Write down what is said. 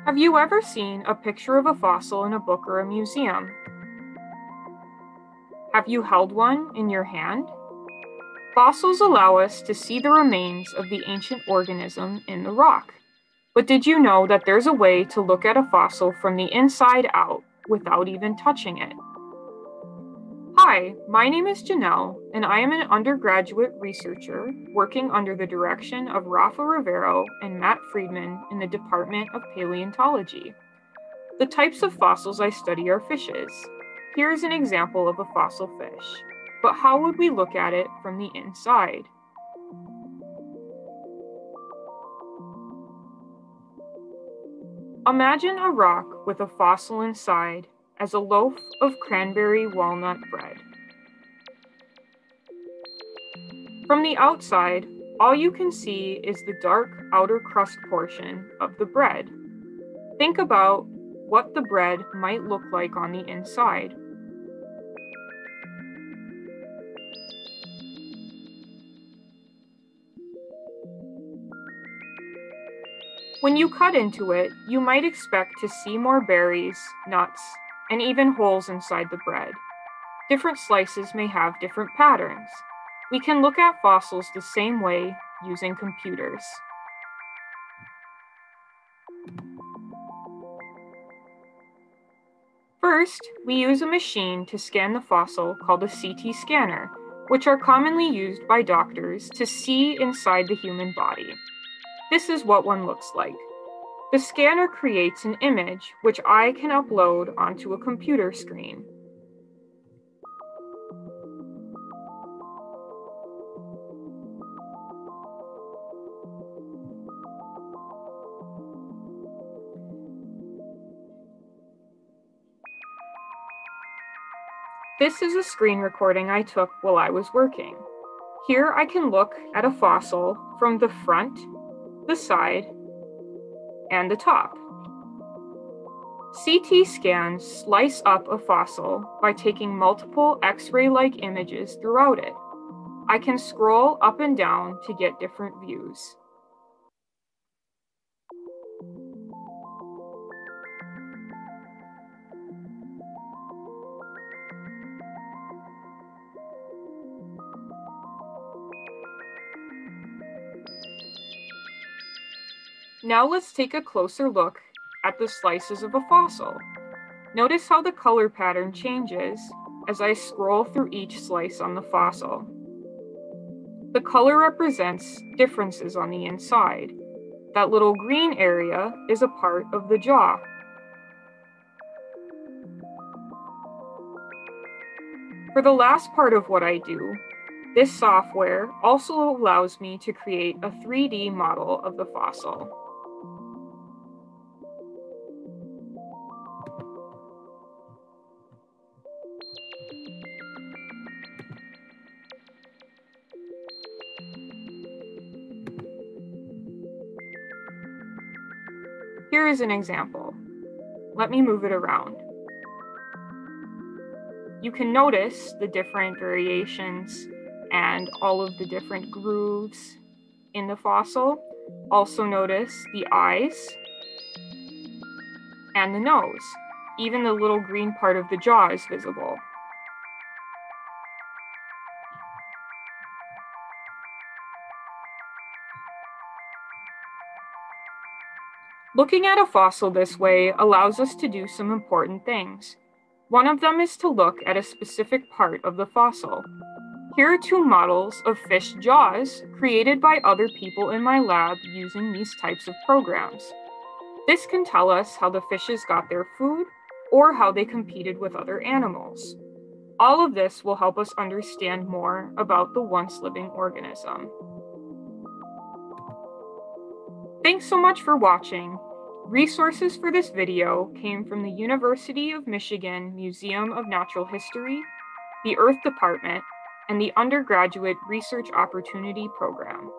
Have you ever seen a picture of a fossil in a book or a museum? Have you held one in your hand? Fossils allow us to see the remains of the ancient organism in the rock. But did you know that there's a way to look at a fossil from the inside out without even touching it? Hi, my name is Janelle, and I am an undergraduate researcher working under the direction of Rafa Rivero and Matt Friedman in the Department of Paleontology. The types of fossils I study are fishes. Here is an example of a fossil fish. But how would we look at it from the inside? Imagine a rock with a fossil inside as a loaf of cranberry walnut bread. From the outside, all you can see is the dark outer crust portion of the bread. Think about what the bread might look like on the inside. When you cut into it, you might expect to see more berries, nuts, and even holes inside the bread. Different slices may have different patterns. We can look at fossils the same way using computers. First, we use a machine to scan the fossil called a CT scanner, which are commonly used by doctors to see inside the human body. This is what one looks like. The scanner creates an image which I can upload onto a computer screen. This is a screen recording I took while I was working. Here I can look at a fossil from the front, the side, and the top. CT scans slice up a fossil by taking multiple X-ray-like images throughout it. I can scroll up and down to get different views. Now let's take a closer look at the slices of a fossil. Notice how the color pattern changes as I scroll through each slice on the fossil. The color represents differences on the inside. That little green area is a part of the jaw. For the last part of what I do, this software also allows me to create a 3D model of the fossil. Here is an example. Let me move it around. You can notice the different variations and all of the different grooves in the fossil. Also notice the eyes and the nose. Even the little green part of the jaw is visible. Looking at a fossil this way allows us to do some important things. One of them is to look at a specific part of the fossil. Here are two models of fish jaws created by other people in my lab using these types of programs. This can tell us how the fishes got their food or how they competed with other animals. All of this will help us understand more about the once living organism. Thanks so much for watching. Resources for this video came from the University of Michigan Museum of Natural History, the Earth Department, and the Undergraduate Research Opportunity Program.